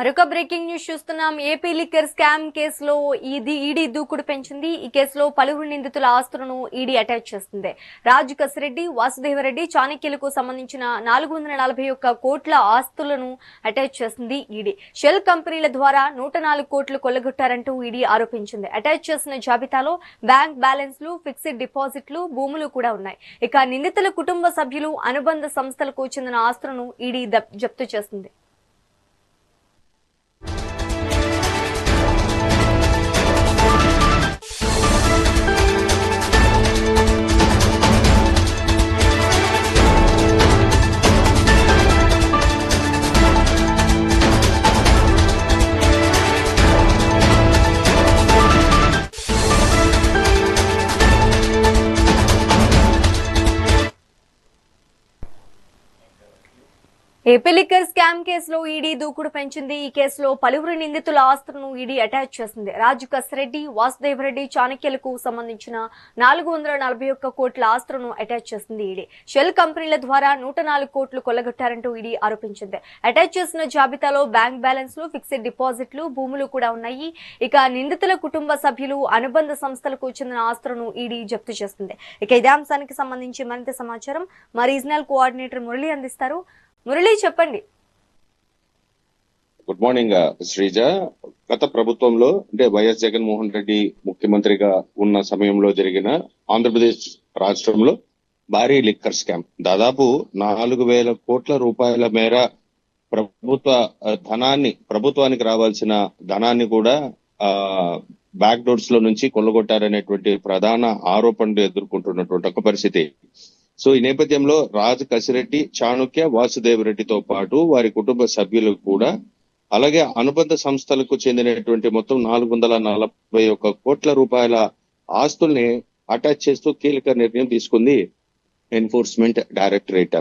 మరొక breaking news చూస్తున్నాం. AP liquor scam కేసులో ఈడీ దూకుడు పెంచింది. ఈ కేసులో పలువురు నిందితుల ఆస్తులను ఈడీ అటాచ్ చేస్తుంది. రాజు కసిరెడ్డి, వాసుదేవరెడ్డి, చాణక్యులకు సంబంధించిన 441 కోట్ల ఆస్తులను అటాచ్ చేసింది ఈడీ. షెల్ కంపెనీల ద్వారా 104 కోట్లు కొల్లగొట్టారంటూ ఈడీ ఆరోపించింది. అటాచ్ చేసిన జాబితాలో బ్యాంక్ బ్యాలెన్స్లు, ఫిక్స్డ్ డిపాజిట్లు, భూములు కూడా ఉన్నాయి. ఇక నిందితుల కుటుంబ సభ్యులు, అనుబంధ సంస్థలకు చెందిన ఆస్తులను ఈడీ జప్తు చేసింది. ఏపీ లిక్కర్ స్కామ్ కేసులో ఈడీ దూకుడు పెంచింది. ఈ కేసులో పలువురు నిందితుల ఆస్తులను ఈడీ అటాచ్ చేసింది. రాజు కసిరెడ్డి, వాసుదేవరెడ్డి, చాణక్యులకు సంబంధించిన 441 కోట్ల ఆస్తులను అటాచ్ చేసింది ఈడీ. షెల్ కంపెనీల ద్వారా 104 కోట్లు కొల్లగొట్టారంటూ ఈడీ ఆరోపించింది. అటాచ్ చేసిన జాబితాలో బ్యాంక్ బ్యాలెన్స్లు, ఫిక్స్డ్ డిపాజిట్లు, భూములు కూడా ఉన్నాయి. ఇక నిందితుల కుటుంబ సభ్యులు, అనుబంధ సంస్థలకు చెందిన ఆస్తులను ఈడీ జప్తు చేస్తుంది. ఇక ఇదే అంశానికి సంబంధించి మరింత సమాచారం మా రీజనల్ కోఆర్డినేటర్ మురళి అందిస్తారు. మురళి, చెప్పండి. Good morning Sreeja. గత ప్రభుత్వంలో అంటే వైఎస్ జగన్మోహన్ రెడ్డి ముఖ్యమంత్రిగా ఉన్న సమయంలో జరిగిన ఆంధ్రప్రదేశ్ రాష్ట్రంలో భారీ లిక్కర్ స్కామ్, దాదాపు 4,000 కోట్ల రూపాయల మేర ప్రభుత్వానికి రావాల్సిన ధనాన్ని కూడా బ్యాక్ డోర్స్ లో నుంచి కొల్లగొట్టారనేటువంటి ప్రధాన ఆరోపణలు ఎదుర్కొంటున్నటువంటి ఒక పరిస్థితి. సో ఈ నేపథ్యంలో రాజు కసిరెడ్డి, చాణక్య, వాసుదేవరెడ్డితో పాటు వారి కుటుంబ సభ్యులు కూడా, అలాగే అనుబంధ సంస్థలకు చెందినటువంటి మొత్తం 441 కోట్ల రూపాయల ఆస్తుల్ని అటాచ్ చేస్తూ కీలక నిర్ణయం తీసుకుంది ఎన్ఫోర్స్మెంట్ డైరెక్టరేట్.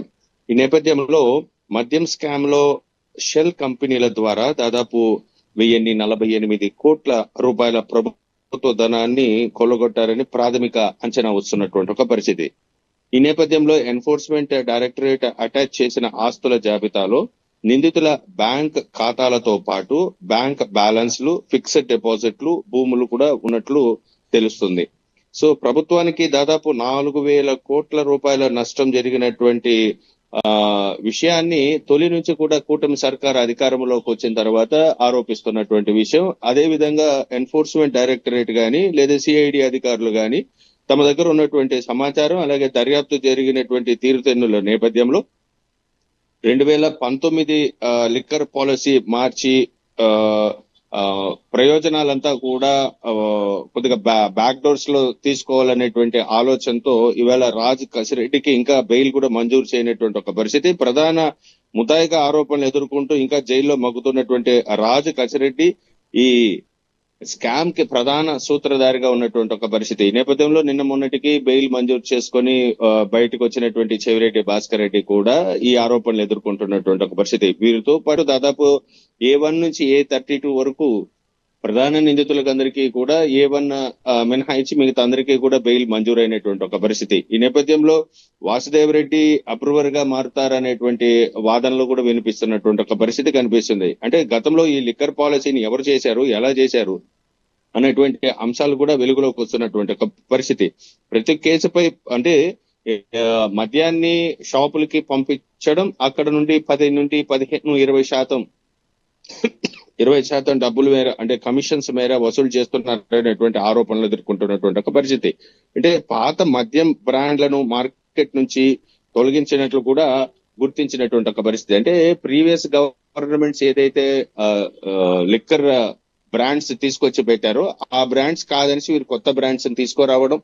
ఈ నేపథ్యంలో మద్యం స్కామ్ లో షెల్ కంపెనీల ద్వారా దాదాపు 1048 కోట్ల రూపాయల ప్రభుత్వ ధనాన్ని కొల్లగొట్టారని ప్రాథమిక అంచనా వస్తున్నటువంటి ఒక పరిస్థితి. ఈ నేపథ్యంలో ఎన్ఫోర్స్మెంట్ డైరెక్టరేట్ అటాచ్ చేసిన ఆస్తుల జాబితాలో నిందితుల బ్యాంక్ ఖాతాలతో పాటు బ్యాంక్ బ్యాలెన్స్లు, ఫిక్స్డ్ డిపాజిట్లు, భూములు కూడా ఉన్నట్లు తెలుస్తుంది. సో ప్రభుత్వానికి దాదాపు 4,000 కోట్ల రూపాయల నష్టం జరిగినటువంటి విషయాన్ని తొలి నుంచి కూడా కూటమి సర్కార్ అధికారంలోకి వచ్చిన తర్వాత ఆరోపిస్తున్నటువంటి విషయం. అదే విధంగా ఎన్ఫోర్స్మెంట్ డైరెక్టరేట్ గాని లేదా సిఐడి అధికారులు గాని తమ దగ్గర ఉన్నటువంటి సమాచారం, అలాగే దర్యాప్తు జరిగినటువంటి తీరుతెన్నుల నేపథ్యంలో 2019 లిక్కర్ పాలసీ మార్చి ప్రయోజనాలంతా కూడా కొద్దిగా బ్యాక్ డోర్స్ లో తీసుకోవాలనేటువంటి ఆలోచనతో ఇవాళ రాజు కసిరెడ్డికి ఇంకా బెయిల్ కూడా మంజూరు చేయనటువంటి ఒక పరిస్థితి. ప్రధాన ముద్దాయిగా ఆరోపణలు ఎదుర్కొంటూ ఇంకా జైల్లో మగ్గుతున్నటువంటి రాజు కసిరెడ్డి ఈ స్కామ్ కి ప్రధాన సూత్రధారిగా ఉన్నటువంటి ఒక పరిస్థితి. ఈ నేపథ్యంలో నిన్న మొన్నటికి బెయిల్ మంజూరు చేసుకుని బయటకు వచ్చినటువంటి చెవిరెడ్డి భాస్కర్ రెడ్డి కూడా ఈ ఆరోపణలు ఎదుర్కొంటున్నటువంటి ఒక పరిస్థితి. వీరితో పాటు దాదాపు A1 నుంచి A32 వరకు ప్రధాన నిందితులకు అందరికీ కూడా A1 మినహాయించి మిగతా అందరికీ కూడా బెయిల్ మంజూరైనటువంటి ఒక పరిస్థితి. ఈ నేపథ్యంలో వాసుదేవరెడ్డి అప్రూవర్ గా మారుతారనేటువంటి వాదనలు కూడా వినిపిస్తున్నటువంటి ఒక పరిస్థితి కనిపిస్తుంది. అంటే గతంలో ఈ లిక్కర్ పాలసీని ఎవరు చేశారు, ఎలా చేశారు అనేటువంటి అంశాలు కూడా వెలుగులోకి వస్తున్నటువంటి ఒక పరిస్థితి. ప్రతి కేసుపై అంటే మద్యాన్ని షాపులకి పంపించడం, అక్కడ నుండి 10 నుండి 15, 20% డబ్బులు మేర అంటే కమిషన్స్ మేర వసూలు చేస్తున్నారనేటువంటి ఆరోపణలు ఎదుర్కొంటున్నటువంటి ఒక పరిస్థితి. అంటే పాత మద్యం బ్రాండ్లను మార్కెట్ నుంచి తొలగించినట్లు కూడా గుర్తించినటువంటి ఒక పరిస్థితి. అంటే ప్రీవియస్ గవర్నమెంట్స్ ఏదైతే లిక్కర్ బ్రాండ్స్ తీసుకొచ్చి పెట్టారో ఆ బ్రాండ్స్ కాదనిసి వీరు కొత్త బ్రాండ్స్ తీసుకురావడం,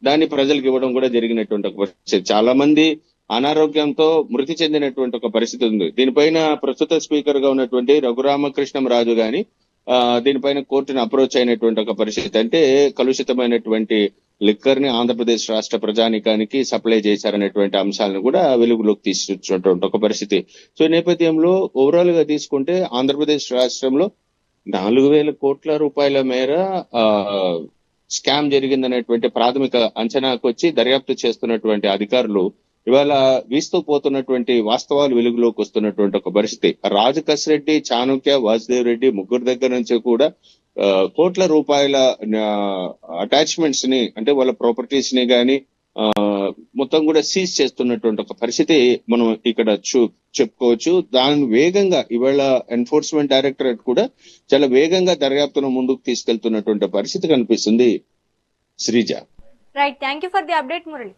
దాన్ని ప్రజలకు ఇవ్వడం కూడా జరిగినటువంటి ఒక పరిస్థితి. చాలా మంది అనారోగ్యంతో మృతి చెందినటువంటి ఒక పరిస్థితి ఉంది. దీనిపైన ప్రస్తుత స్పీకర్ గా ఉన్నటువంటి రఘురామకృష్ణంరాజు గాని దీనిపైన కోర్టును అప్రోచ్ అయినటువంటి ఒక పరిస్థితి. అంటే కలుషితమైనటువంటి లిక్కర్ ని ఆంధ్రప్రదేశ్ రాష్ట్ర ప్రజానికానికి సప్లై చేశారనేటువంటి అంశాలను కూడా వెలుగులోకి తీసుకొచ్చినటువంటి ఒక పరిస్థితి. సో ఈ నేపథ్యంలో ఓవరాల్ గా తీసుకుంటే ఆంధ్రప్రదేశ్ రాష్ట్రంలో 4,000 కోట్ల రూపాయల మేర స్కామ్ జరిగిందనేటువంటి ప్రాథమిక అంచనాకు వచ్చి దర్యాప్తు చేస్తున్నటువంటి అధికారులు ఇవాళ వీస్తూ పోతున్నటువంటి వాస్తవాలు వెలుగులోకి వస్తున్నటువంటి ఒక పరిస్థితి. రాజు కసిరెడ్డి, చాణక్య, వాసుదేవ్ రెడ్డి ముగ్గురు దగ్గర నుంచి కూడా కోట్ల రూపాయల అటాచ్మెంట్స్ ని, అంటే వాళ్ళ ప్రాపర్టీస్ ని గాని మొత్తం కూడా సీజ్ చేస్తున్నటువంటి ఒక పరిస్థితి మనం ఇక్కడ చెప్పుకోవచ్చు. దాని వేగంగా ఇవాళ ఎన్ఫోర్స్మెంట్ డైరెక్టరేట్ కూడా చాలా వేగంగా దర్యాప్తును ముందుకు తీసుకెళ్తున్నటువంటి పరిస్థితి కనిపిస్తుంది. Sreeja. Right, thank you for the update Murali.